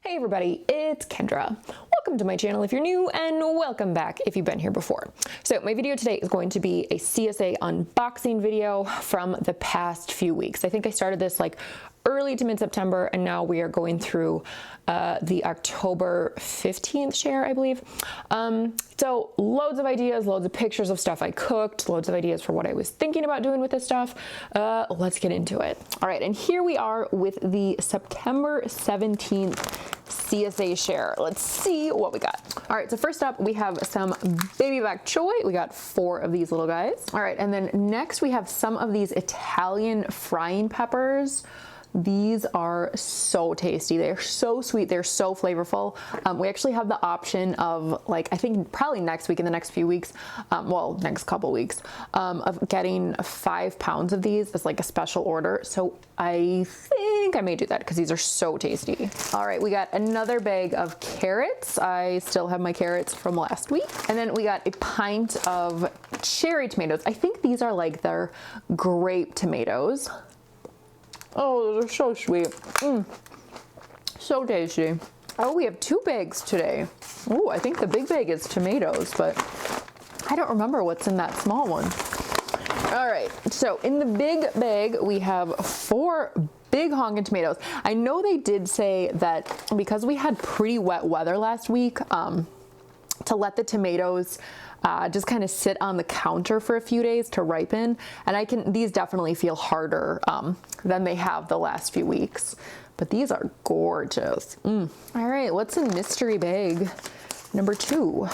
Hey everybody, it's Kendra. Welcome to my channel if you're new, and welcome back if you've been here before. So my video today is going to be a CSA unboxing video from the past few weeks. I think I started this like early to mid-September, and now we are going through the October 15th share, I believe. So loads of ideas, loads of pictures of stuff I cooked, loads of ideas for what I was thinking about doing with this stuff. Let's get into it. All right, and here we are with the September 17th CSA share. Let's see what we got. All right, so first up we have some baby bok choy. We got 4 of these little guys. All right, and then next we have some of these Italian frying peppers. These are so tasty. They're so sweet. They're so flavorful. We actually have the option of, like, I think probably next week, in the next few weeks, well, next couple weeks, of getting 5 pounds of these as like a special order. So I think I may do that because these are so tasty. All right, we got another bag of carrots. I still have my carrots from last week. And then we got a pint of cherry tomatoes. I think these are like their grape tomatoes. Oh, those are so sweet. So tasty. Oh, we have 2 bags today. Oh, I think the big bag is tomatoes, but I don't remember what's in that small one. All right, so in the big bag, we have 4 big honkin' tomatoes. I know they did say that because we had pretty wet weather last week, to let the tomatoes just kind of sit on the counter for a few days to ripen, and these definitely feel harder than they have the last few weeks, but these are gorgeous. All right, what's in mystery bag number 2?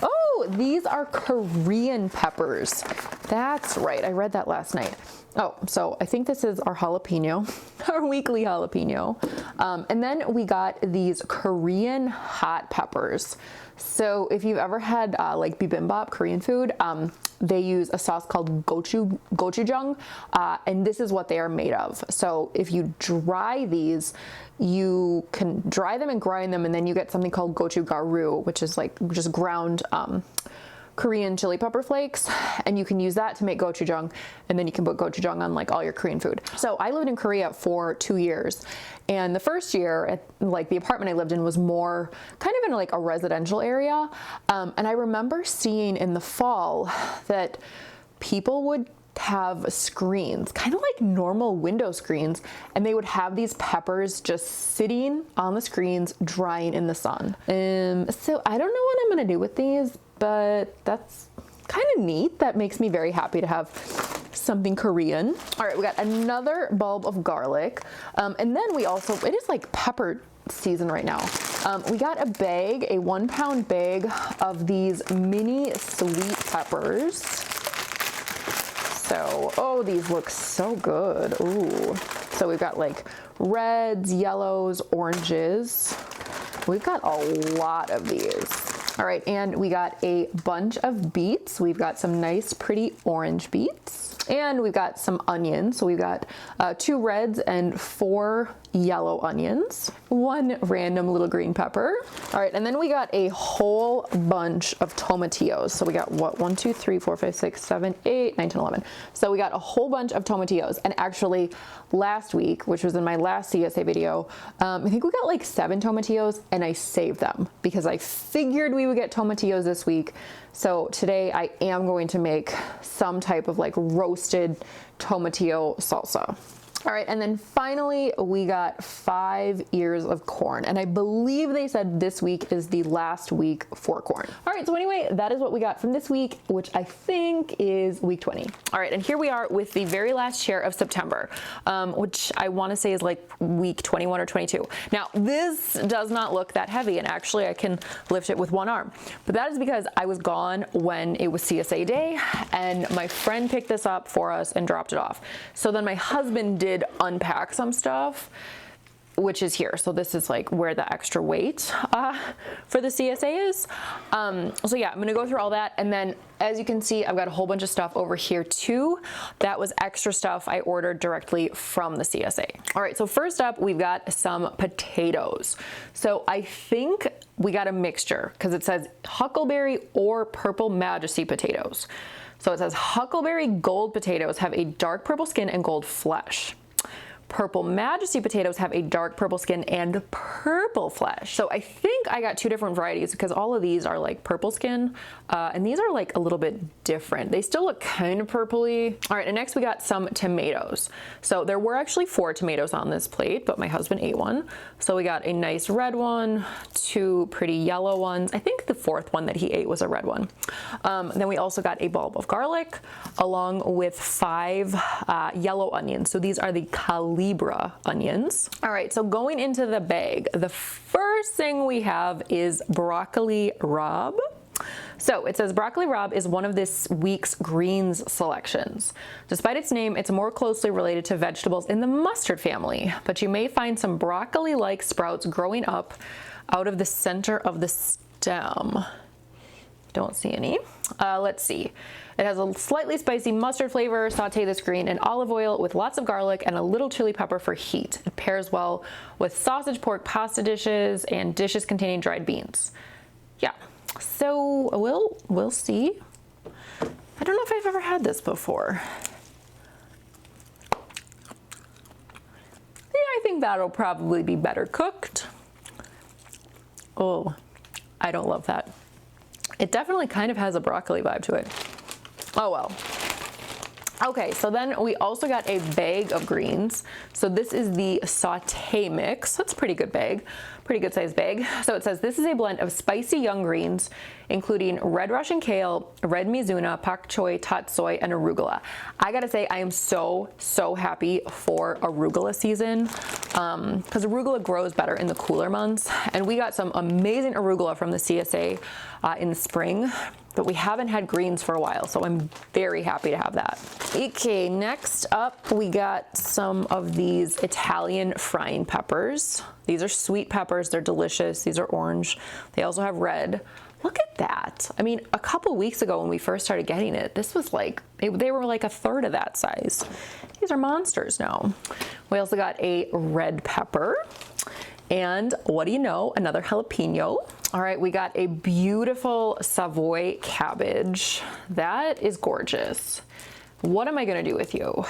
Oh, these are Korean peppers. That's right, I read that last night. Oh, so I think this is our jalapeno, our weekly jalapeno. And then we got these Korean hot peppers. So if you've ever had like bibimbap, Korean food, they use a sauce called gochujang, and this is what they are made of. So if you dry these, you can dry them and grind them, and then you get something called gochugaru, which is like just ground Korean chili pepper flakes, and you can use that to make gochujang, and then you can put gochujang on like all your Korean food. So I lived in Korea for 2 years, and the first year, like the apartment I lived in was more kind of in like a residential area, and I remember seeing in the fall that people would have screens, kind of like normal window screens, and they would have these peppers just sitting on the screens drying in the sun. So I don't know what I'm gonna do with these, but that's kind of neat. That makes me very happy to have something Korean. All right, we got another bulb of garlic, and then we also, it is like pepper season right now. We got a bag, a 1 pound bag of these mini sweet peppers. So, oh, these look so good. Ooh. So we've got like reds, yellows, oranges. We've got a lot of these. All right, and we got a bunch of beets. We've got some nice, pretty orange beets. And we've got some onions. So we've got 2 reds and 4 yellow onions, 1 random little green pepper. All right, and then we got a whole bunch of tomatillos. So we got what, 1, 2, 3, 4, 5, 6, 7, 8, 9, 10, 11. So we got a whole bunch of tomatillos. And actually last week, which was in my last CSA video, I think we got like 7 tomatillos, and I saved them because I figured we would get tomatillos this week. So today I am going to make some type of like roasted tomatillo salsa. All right, and then finally we got 5 ears of corn, and I believe they said this week is the last week for corn. All right, so anyway, that is what we got from this week, which I think is week 20. All right, and here we are with the very last share of September, which I want to say is like week 21 or 22. Now, this does not look that heavy, and actually I can lift it with 1 arm, but that is because I was gone when it was CSA day, and my friend picked this up for us and dropped it off. So then my husband did unpack some stuff, which is here. So this is like where the extra weight for the CSA is. So yeah, I'm gonna go through all that, and then as you can see, I've got a whole bunch of stuff over here too. That was extra stuff I ordered directly from the CSA. All right, so first up, we've got some potatoes. So I think we got a mixture because it says Huckleberry or Purple Majesty potatoes. So it says Huckleberry gold potatoes have a dark purple skin and gold flesh. Purple Majesty potatoes have a dark purple skin and purple flesh. So I think I got two different varieties because all of these are like purple skin, and these are like a little bit different. They still look kind of purpley. All right, and next we got some tomatoes. So there were actually 4 tomatoes on this plate, but my husband ate one. So we got a nice red one, 2 pretty yellow ones. I think the 4th one that he ate was a red one. Then we also got a bulb of garlic along with 5 yellow onions. So these are the Libra onions. All right, so going into the bag, the first thing we have is broccoli rabe. So it says broccoli rabe is one of this week's greens selections. Despite its name, it's more closely related to vegetables in the mustard family, but you may find some broccoli-like sprouts growing up out of the center of the stem. Don't see any. Let's see. It has a slightly spicy mustard flavor. Saute this green in olive oil with lots of garlic and a little chili pepper for heat. It pairs well with sausage pork pasta dishes and dishes containing dried beans. Yeah, so we'll see. I don't know if I've ever had this before. Yeah, I think that'll probably be better cooked. Oh, I don't love that. It definitely kind of has a broccoli vibe to it. Oh well. Okay, so then we also got a bag of greens. So this is the saute mix. That's a pretty good bag, pretty good sized bag. So it says this is a blend of spicy young greens, including red Russian kale, red mizuna, pak choi, tatsoi, and arugula. I gotta say, I am so happy for arugula season because arugula grows better in the cooler months. And we got some amazing arugula from the CSA in the spring, but we haven't had greens for a while, so I'm very happy to have that. Okay, next up we got some of these Italian frying peppers. These are sweet peppers, they're delicious. These are orange. They also have red. Look at that. I mean, a couple weeks ago when we first started getting it, this was like, they were like a third of that size. These are monsters now. We also got a red pepper. And what do you know, another jalapeno. All right, we got a beautiful Savoy cabbage. That is gorgeous. What am I gonna do with you?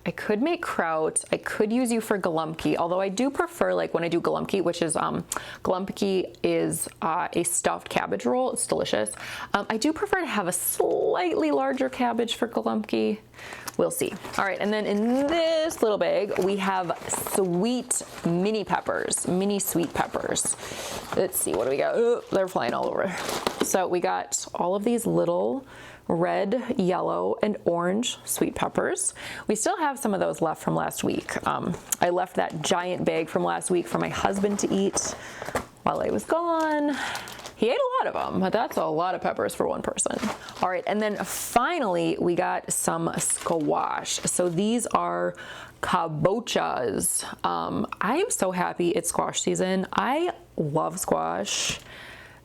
I could make kraut. I could use you for galumki, although I do prefer, like when I do galumki, which is, galumki is a stuffed cabbage roll. It's delicious. I do prefer to have a slightly larger cabbage for galumki. We'll see. All right, and then in this little bag, we have sweet mini peppers, mini sweet peppers. Let's see, what do we got? Oh, they're flying all over. So we got all of these little red, yellow, and orange sweet peppers. We still have some of those left from last week. I left that giant bag from last week for my husband to eat while I was gone. He ate a lot of them, but that's a lot of peppers for one person. All right, and then finally, we got some squash. So these are kabochas. I am so happy it's squash season. I love squash.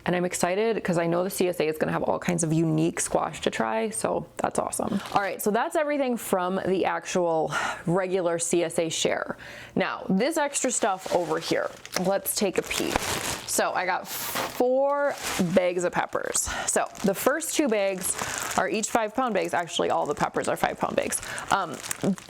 And I'm excited because I know the CSA is going to have all kinds of unique squash to try, so that's awesome. All right, so that's everything from the actual regular CSA share. Now, this extra stuff over here, let's take a peek. So I got 4 bags of peppers. So the first 2 bags are each 5-pound bags. Actually, all the peppers are 5-pound bags.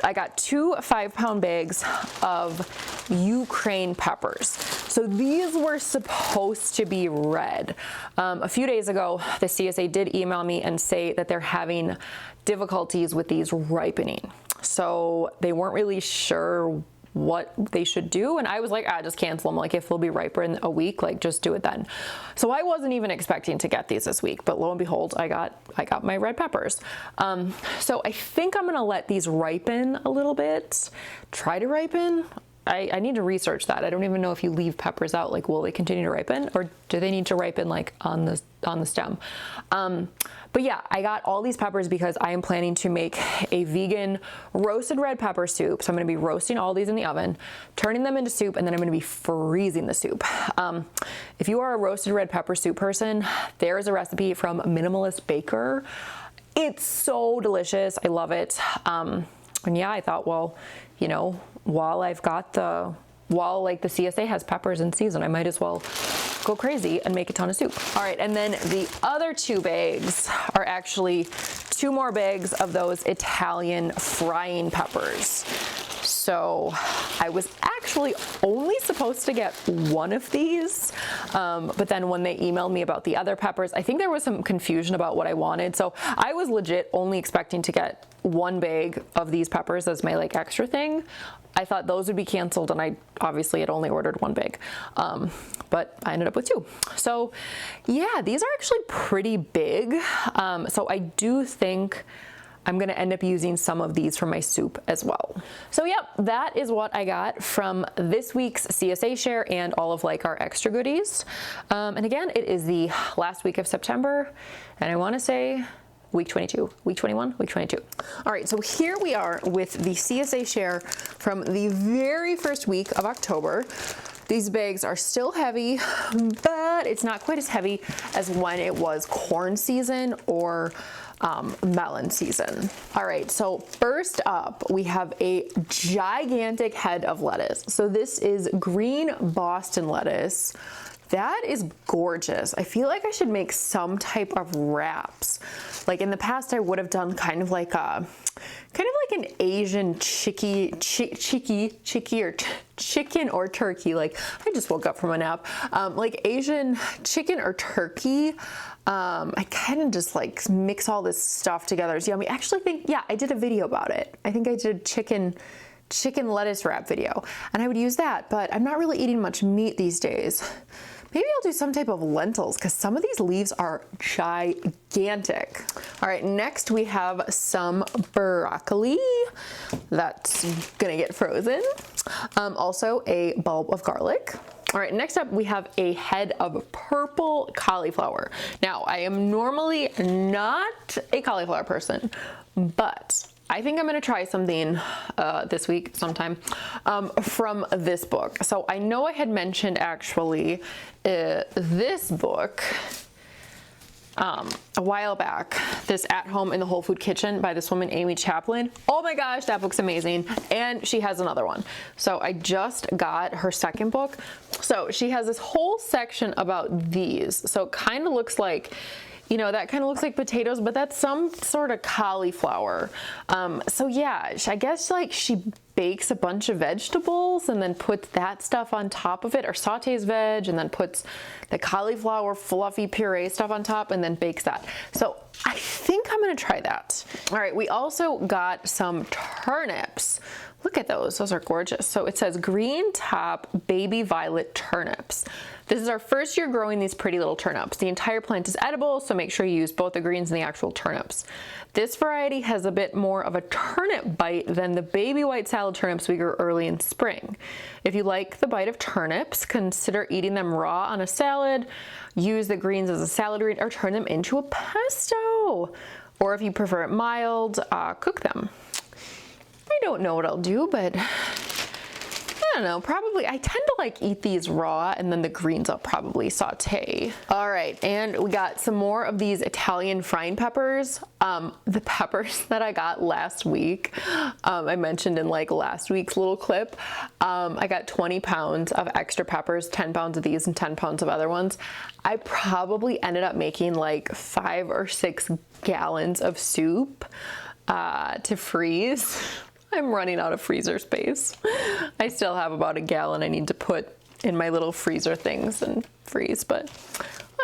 I got 2 5-pound bags of Ukraine peppers. So these were supposed to be red. A few days ago, the CSA did email me and say that they're having difficulties with these ripening. So they weren't really sure what they should do, and I was like, just cancel them. Like, if they'll be riper in a week, like just do it then. So I wasn't even expecting to get these this week, but lo and behold, I got my red peppers. So I think I'm gonna let these ripen a little bit, try to ripen. I need to research that. I don't even know if you leave peppers out, like, will they continue to ripen, or do they need to ripen like on the stem? But yeah, I got all these peppers because I am planning to make a vegan roasted red pepper soup. So I'm gonna be roasting all these in the oven, turning them into soup, and then I'm gonna be freezing the soup. If you are a roasted red pepper soup person, there is a recipe from Minimalist Baker. It's so delicious, I love it. And yeah, I thought, well, you know, while like the CSA has peppers in season, I might as well go crazy and make a ton of soup. All right, and then the other 2 bags are actually 2 more bags of those Italian frying peppers. So So I was actually only supposed to get one of these, but then when they emailed me about the other peppers, I think there was some confusion about what I wanted. So I was legit only expecting to get one bag of these peppers as my like extra thing. I thought those would be canceled, and I obviously had only ordered one bag, but I ended up with two. So yeah, these are actually pretty big. So I do think I'm gonna end up using some of these for my soup as well. So yep, that is what I got from this week's CSA share and all of like our extra goodies. And again, it is the last week of September, and I wanna say week 22, week 21, week 22. All right, so here we are with the CSA share from the very first week of October. These bags are still heavy, but it's not quite as heavy as when it was corn season or melon season. All right, so first up, we have a gigantic head of lettuce. So this is green Boston lettuce. That is gorgeous. I feel like I should make some type of wraps. Like in the past, I would have done kind of like an Asian chicken or turkey. Like I just woke up from a nap. Like Asian chicken or turkey. I kind of just like mix all this stuff together. It's yummy. I actually think, yeah, I did a video about it. I think I did chicken lettuce wrap video, and I would use that, but I'm not really eating much meat these days. Maybe I'll do some type of lentils, because some of these leaves are gigantic. All right, next we have some broccoli that's gonna get frozen. Also a bulb of garlic. All right, next up we have a head of purple cauliflower. Now, I am normally not a cauliflower person, but I think I'm gonna try something this week sometime from this book. So I know I had mentioned actually this book a while back, this At Home in the Whole Food Kitchen by this woman, Amy Chaplin. Oh my gosh, that book's amazing. And she has another one. So I just got her second book. So she has this whole section about these. So it kind of looks like, you know, that kind of looks like potatoes, but that's some sort of cauliflower. So yeah, I guess like she bakes a bunch of vegetables and then puts that stuff on top of it, or sautés veg and then puts the cauliflower fluffy puree stuff on top and then bakes that. So I think I'm gonna try that. All right, we also got some turnips. Look at those are gorgeous. So it says green top baby violet turnips. This is our first year growing these pretty little turnips. The entire plant is edible, so make sure you use both the greens and the actual turnips. This variety has a bit more of a turnip bite than the baby white salad turnips we grew early in spring. If you like the bite of turnips, consider eating them raw on a salad. Use the greens as a salad green or turn them into a pesto. Or if you prefer it mild, cook them. I don't know what I'll do, but I don't know, probably I tend to like eat these raw, and then the greens I'll probably saute. All right, and we got some more of these Italian frying peppers. The peppers that I got last week, I mentioned in like last week's little clip, I got 20 pounds of extra peppers, 10 pounds of these and 10 pounds of other ones. I probably ended up making like 5 or 6 gallons of soup to freeze. I'm running out of freezer space. I still have about a gallon I need to put in my little freezer things and freeze, but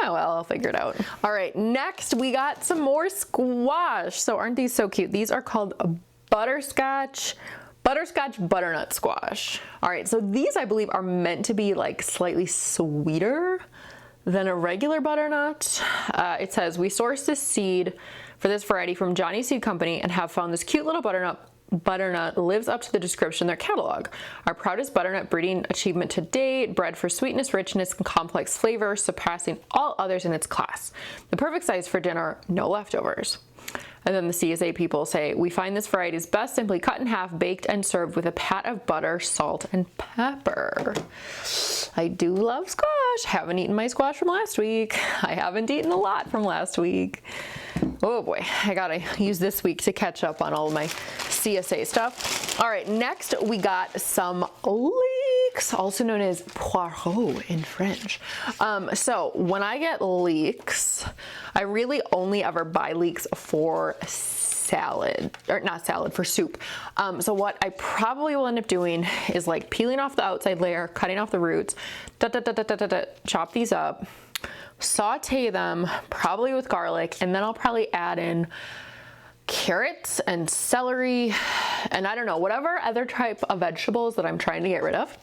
oh well, I'll figure it out. All right, next we got some more squash. So aren't these so cute? These are called butterscotch butternut squash. All right, so these I believe are meant to be like slightly sweeter than a regular butternut. It says, we sourced this seed for this variety from Johnny's Seed Company and have found this cute little butternut lives up to the description in their catalog. Our proudest butternut breeding achievement to date, bred for sweetness, richness, and complex flavor, surpassing all others in its class. The perfect size for dinner, no leftovers. And then the CSA people say, we find this variety is best simply cut in half, baked, and served with a pat of butter, salt, and pepper. I do love squash. Haven't eaten my squash from last week. I haven't eaten a lot from last week. Oh boy, I gotta use this week to catch up on all of my CSA stuff. All right, next we got some leeks, also known as poireaux in French. So when I get leeks, I really only ever buy leeks for salad, or not salad, for soup. So what I probably will end up doing is like peeling off the outside layer, cutting off the roots, chop these up, saute them probably with garlic, and then I'll probably add in carrots and celery and I don't know, whatever other type of vegetables that I'm trying to get rid of.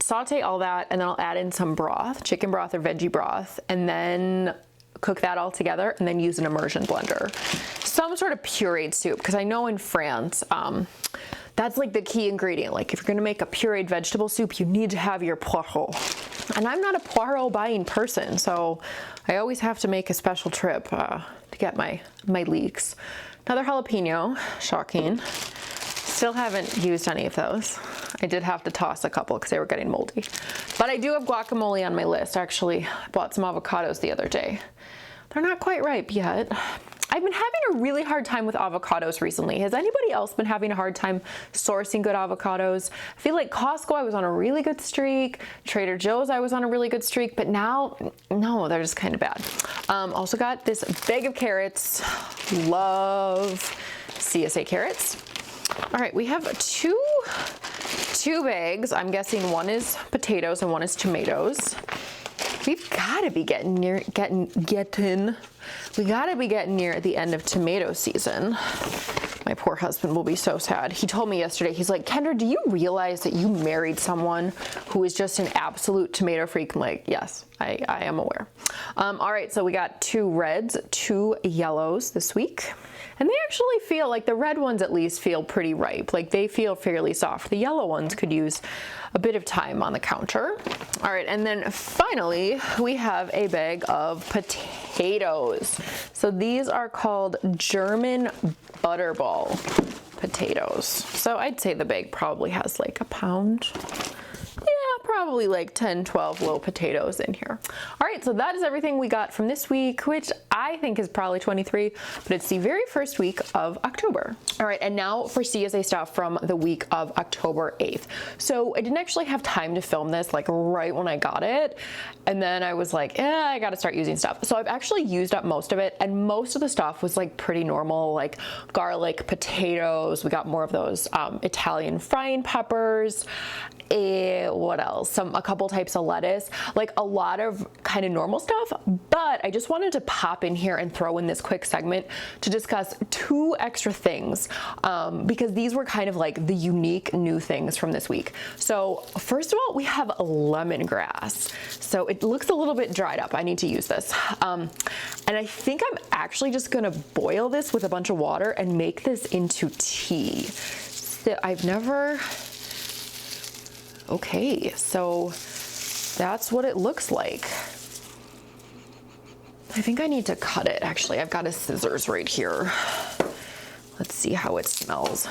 Saute all that, and then I'll add in some broth, chicken broth or veggie broth, and then cook that all together, and then use an immersion blender. Some sort of pureed soup, because I know in France, that's like the key ingredient. Like if you're gonna make a pureed vegetable soup, you need to have your poireau. And I'm not a poireau buying person, so I always have to make a special trip to get my leeks. Another jalapeno, shocking. Still haven't used any of those. I did have to toss a couple because they were getting moldy. But I do have guacamole on my list. Actually, I bought some avocados the other day. They're not quite ripe yet. I've been having a really hard time with avocados recently. Has anybody else been having a hard time sourcing good avocados? I feel like Costco, I was on a really good streak. Trader Joe's, I was on a really good streak. But now, no, they're just kind of bad. Also got this bag of carrots. Love CSA carrots. All right, we have two bags. I'm guessing one is potatoes and one is tomatoes. We've got to be getting near the end of tomato season. My poor husband will be so sad. He told me yesterday, he's like, Kendra, do you realize that you married someone who is just an absolute tomato freak? I'm like, yes, I am aware. All right, so we got 2 reds, 2 yellows this week. And they actually feel like the red ones at least feel pretty ripe. Like they feel fairly soft. The yellow ones could use a bit of time on the counter. All right, and then finally, we have a bag of potatoes. So these are called German butterball potatoes. So I'd say the bag probably has like a pound. Yeah, probably like 10, 12 low potatoes in here. All right, so that is everything we got from this week, which I think is probably 23, but it's the very first week of October. All right, and now for CSA stuff from the week of October 8th. So I didn't actually have time to film this like right when I got it. And then I was like, I gotta start using stuff. So I've actually used up most of it, and most of the stuff was like pretty normal, like garlic, potatoes. We got more of those Italian frying peppers. What else? A couple types of lettuce, like a lot of kind of normal stuff. But I just wanted to pop in here and throw in this quick segment to discuss 2 extra things because these were kind of like the unique new things from this week. So first of all, we have lemongrass. So it looks a little bit dried up. I need to use this. And I think I'm actually just gonna boil this with a bunch of water and make this into tea. So I've never... Okay, so that's what it looks like. I think I need to cut it. Actually, I've got a scissors right here. Let's see how it smells.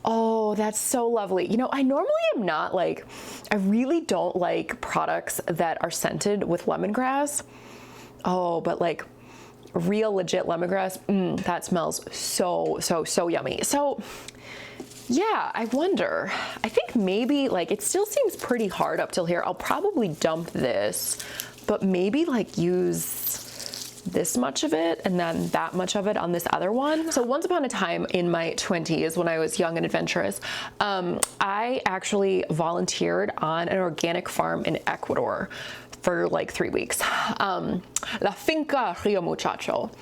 Oh, that's so lovely. You know, I normally am not like, I really don't like products that are scented with lemongrass. Oh, but like real legit lemongrass, that smells so yummy. So yeah, I wonder, I think maybe like it still seems pretty hard up till here. I'll probably dump this, but maybe like use this much of it and then that much of it on this other one. So once upon a time in my 20s when I was young and adventurous, I actually volunteered on an organic farm in Ecuador for like 3 weeks. La Finca Rio Muchacho.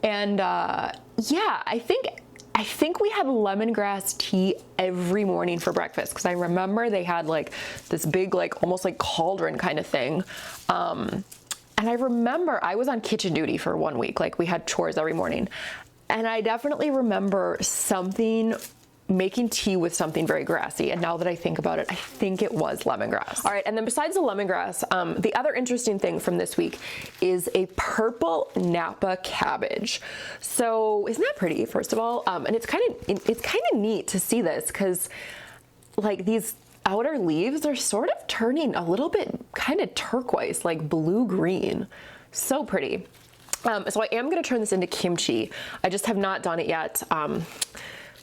And yeah, I think we had lemongrass tea every morning for breakfast because I remember they had like this big, like almost like cauldron kind of thing. And I remember I was on kitchen duty for 1 week, like we had chores every morning. And I definitely remember making tea with something very grassy. And now that I think about it, I think it was lemongrass. All right, and then besides the lemongrass, the other interesting thing from this week is a purple Napa cabbage. So isn't that pretty, first of all? And it's kind of neat to see this because like these outer leaves are sort of turning a little bit kind of turquoise, like blue-green. So pretty. So I am gonna turn this into kimchi. I just have not done it yet.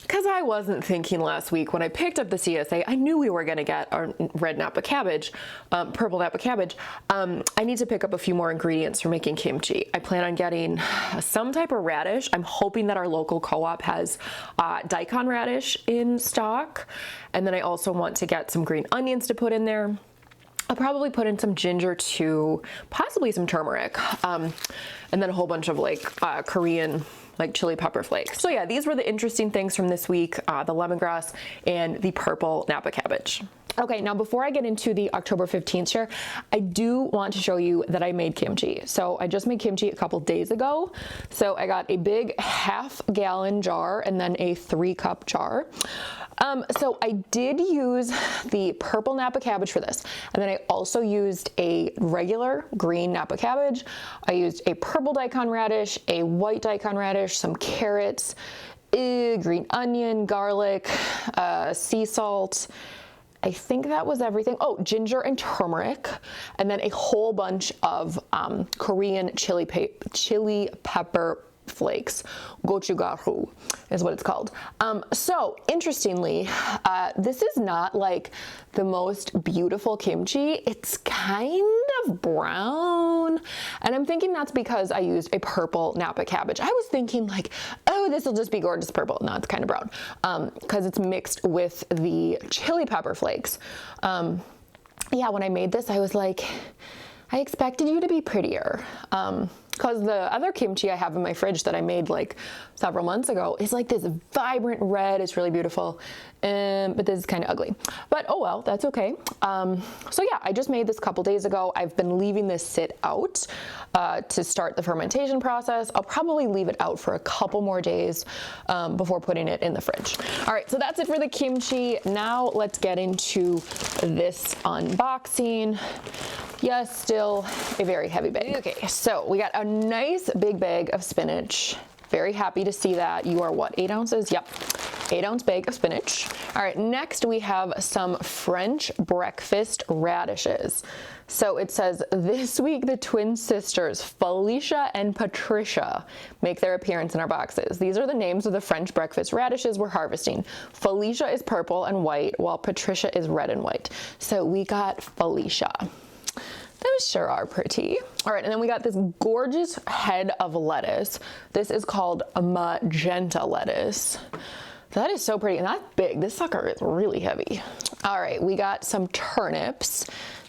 because I wasn't thinking last week when I picked up the CSA, I knew we were going to get our red Napa cabbage, purple Napa cabbage. I need to pick up a few more ingredients for making kimchi. I plan on getting some type of radish. I'm hoping that our local co-op has daikon radish in stock. And then I also want to get some green onions to put in there. I'll probably put in some ginger too, possibly some turmeric, and then a whole bunch of like Korean like chili pepper flakes. So yeah, these were the interesting things from this week, the lemongrass and the purple Napa cabbage. Okay, now before I get into the October 15th share, I do want to show you that I made kimchi. So I just made kimchi a couple days ago. So I got a big half-gallon jar and then a 3-cup jar. So I did use the purple Napa cabbage for this. And then I also used a regular green Napa cabbage. I used a purple daikon radish, a white daikon radish, some carrots, green onion, garlic, sea salt. I think that was everything. Oh, ginger and turmeric, and then a whole bunch of Korean chili pepper flakes. Gochugaru is what it's called. So interestingly, this is not like the most beautiful kimchi. It's kind of brown, and I'm thinking that's because I used a purple Napa cabbage. I was thinking like, oh, this will just be gorgeous purple. No, it's kind of brown because it's mixed with the chili pepper flakes. Yeah, when I made this, I was like, I expected you to be prettier. Because the other kimchi I have in my fridge that I made like several months ago is like this vibrant red. It's really beautiful, but this is kind of ugly. But oh well, that's okay. So yeah, I just made this a couple days ago. I've been leaving this sit out to start the fermentation process. I'll probably leave it out for a couple more days before putting it in the fridge. All right, so that's it for the kimchi. Now let's get into this unboxing. Yes, still a very heavy bag. Okay, so we got a nice big bag of spinach. Very happy to see that. You are what, 8 ounces? Yep, 8-ounce bag of spinach. All right, next we have some French breakfast radishes. So it says, this week the twin sisters, Felicia and Patricia, make their appearance in our boxes. These are the names of the French breakfast radishes we're harvesting. Felicia is purple and white, while Patricia is red and white. So we got Felicia. Those sure are pretty. All right, and then we got this gorgeous head of lettuce. This is called a magenta lettuce. That is so pretty, and that's big. This sucker is really heavy. All right, we got some turnips.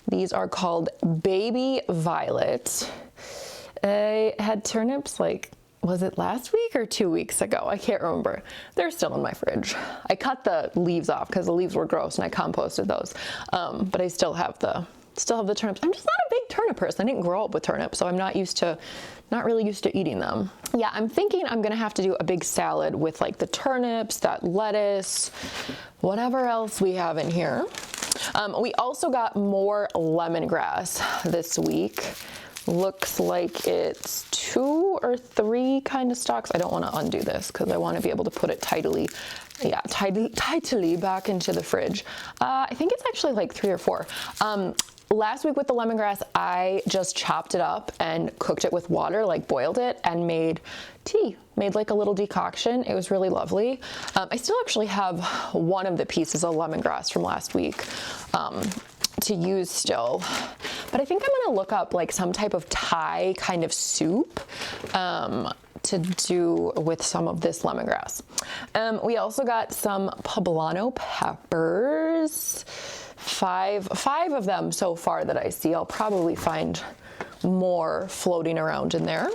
These are called baby violet. I had turnips like, was it last week or 2 weeks ago? I can't remember. They're still in my fridge. I cut the leaves off because the leaves were gross and I composted those. But I still have the turnips. I'm just not a big turnip person. I didn't grow up with turnips, so I'm not really used to eating them. Yeah, I'm thinking I'm gonna have to do a big salad with like the turnips, that lettuce, whatever else we have in here. We also got more lemongrass this week. Looks like it's 2 or 3 kind of stalks. I don't want to undo this because I want to be able to put it tightly back into the fridge. I think it's actually like 3 or 4. Last week with the lemongrass, I just chopped it up and cooked it with water, like boiled it and made tea, made like a little decoction. It was really lovely. I still actually have one of the pieces of lemongrass from last week to use still, but I think I'm gonna look up like some type of Thai kind of soup to do with some of this lemongrass. We also got some poblano peppers. Five of them so far that I see. I'll probably find more floating around in there.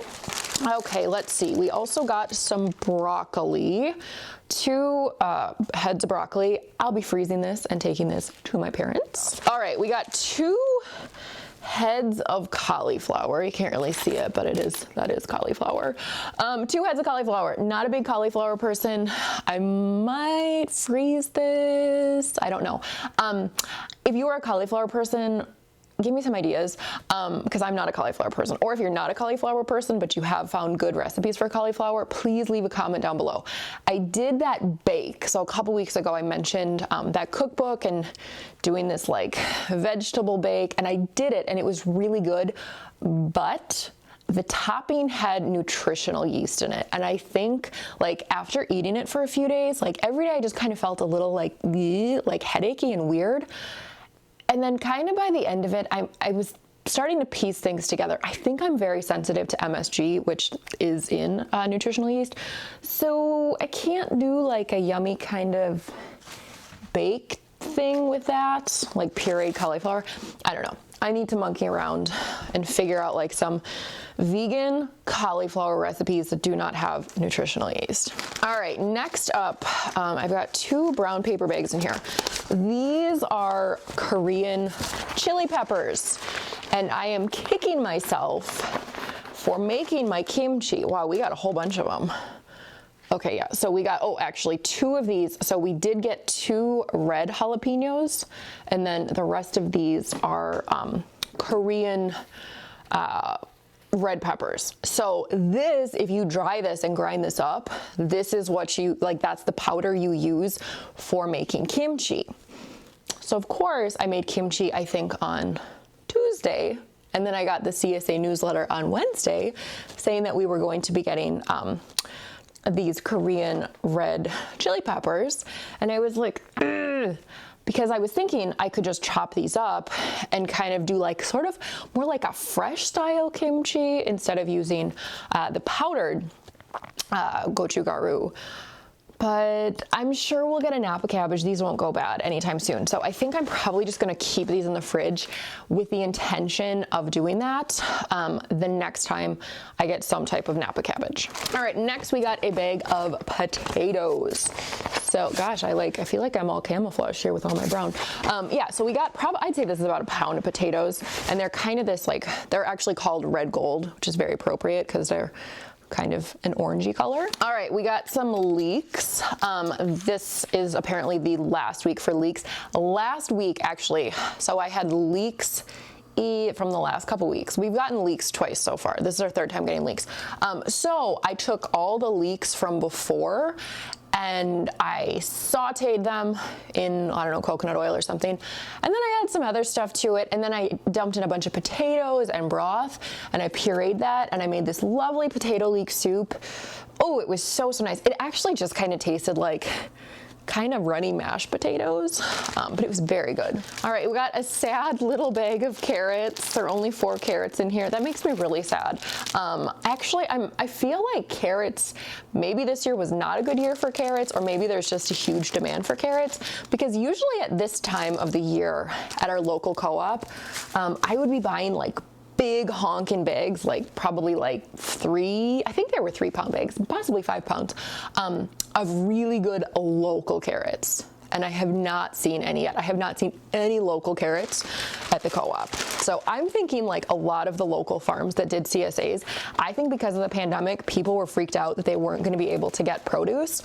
Okay, let's see. We also got some broccoli, 2 heads of broccoli. I'll be freezing this and taking this to my parents. All right, we got 2 heads of cauliflower. You can't really see it, but that is cauliflower. 2 heads of cauliflower. Not a big cauliflower person. I might freeze this. I don't know. If you are a cauliflower person, give me some ideas, because I'm not a cauliflower person. Or if you're not a cauliflower person, but you have found good recipes for cauliflower, please leave a comment down below. I did that bake. So a couple weeks ago, I mentioned that cookbook and doing this like vegetable bake, and I did it and it was really good, but the topping had nutritional yeast in it. And I think like after eating it for a few days, like every day I just kind of felt a little like headachy and weird. And then kind of by the end of it, I was starting to piece things together. I think I'm very sensitive to MSG, which is in nutritional yeast. So I can't do like a yummy kind of baked thing with that, like pureed cauliflower. I don't know. I need to monkey around and figure out like some vegan cauliflower recipes that do not have nutritional yeast. All right, next up, I've got 2 brown paper bags in here. These are Korean chili peppers, and I am kicking myself for making my kimchi. Wow, we got a whole bunch of them. Okay, yeah, so we got, oh, actually 2 of these. So we did get 2 red jalapenos, and then the rest of these are Korean red peppers. So this, if you dry this and grind this up, this is what you, like that's the powder you use for making kimchi. So of course I made kimchi, I think on Tuesday, and then I got the CSA newsletter on Wednesday saying that we were going to be getting these Korean red chili peppers, and I was like, ugh, because I was thinking I could just chop these up and kind of do like sort of more like a fresh style kimchi instead of using the powdered gochugaru. But I'm sure we'll get a Napa cabbage. These won't go bad anytime soon. So I think I'm probably just gonna keep these in the fridge with the intention of doing that the next time I get some type of Napa cabbage. All right, next we got a bag of potatoes. So gosh, I feel like I'm all camouflaged here with all my brown. Yeah, so we got I'd say this is about a pound of potatoes, and they're kind of this like, they're actually called red gold, which is very appropriate because they're kind of an orangey color. All right, we got some leeks. This is apparently the last week for leeks. Last week, actually, so I had leeks from the last couple weeks. We've gotten leeks twice so far. This is our 3rd time getting leeks. So I took all the leeks from before and I sauteed them in, I don't know, coconut oil or something. And then I added some other stuff to it, and then I dumped in a bunch of potatoes and broth, and I pureed that, and I made this lovely potato leek soup. Oh, it was so nice. It actually just kind of tasted like kind of runny mashed potatoes, but it was very good. All right, we got a sad little bag of carrots. There are only 4 carrots in here. That makes me really sad. Actually, I feel like carrots, maybe this year was not a good year for carrots, or maybe there's just a huge demand for carrots, because usually at this time of the year at our local co-op, I would be buying like big honking bags, like probably like 3, I think there were 3-pound bags, possibly 5 pounds, of really good local carrots. And I have not seen any yet. I have not seen any local carrots at the co-op. So I'm thinking like a lot of the local farms that did CSAs, I think because of the pandemic, people were freaked out that they weren't going to be able to get produce.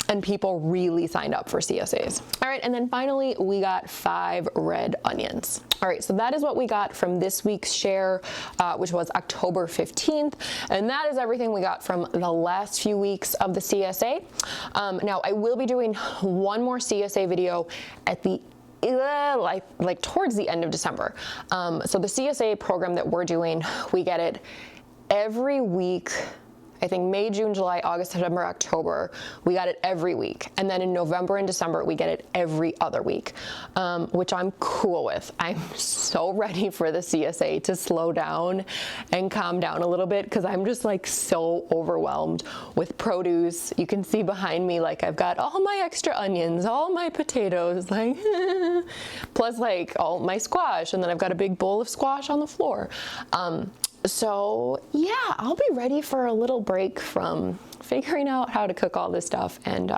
And people really signed up for CSAs. All right, and then finally, we got 5 red onions. All right, so that is what we got from this week's share, which was October 15th. And that is everything we got from the last few weeks of the CSA. Now, I will be doing one more CSA video at the like towards the end of December. So the CSA program that we're doing, we get it every week. I think May, June, July, August, September, October, we got it every week. And then in November and December, we get it every other week, which I'm cool with. I'm so ready for the CSA to slow down and calm down a little bit, because I'm just like so overwhelmed with produce. You can see behind me, like I've got all my extra onions, all my potatoes, like, plus like all my squash. And then I've got a big bowl of squash on the floor. So yeah, I'll be ready for a little break from figuring out how to cook all this stuff and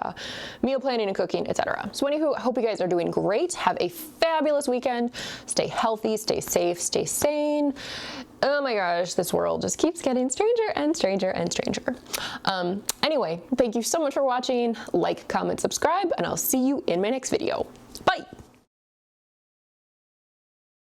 meal planning and cooking, etc. So anywho, I hope you guys are doing great. Have a fabulous weekend. Stay healthy, stay safe, stay sane. Oh my gosh, this world just keeps getting stranger and stranger and stranger. Anyway, thank you so much for watching. Like, comment, subscribe, and I'll see you in my next video. Bye.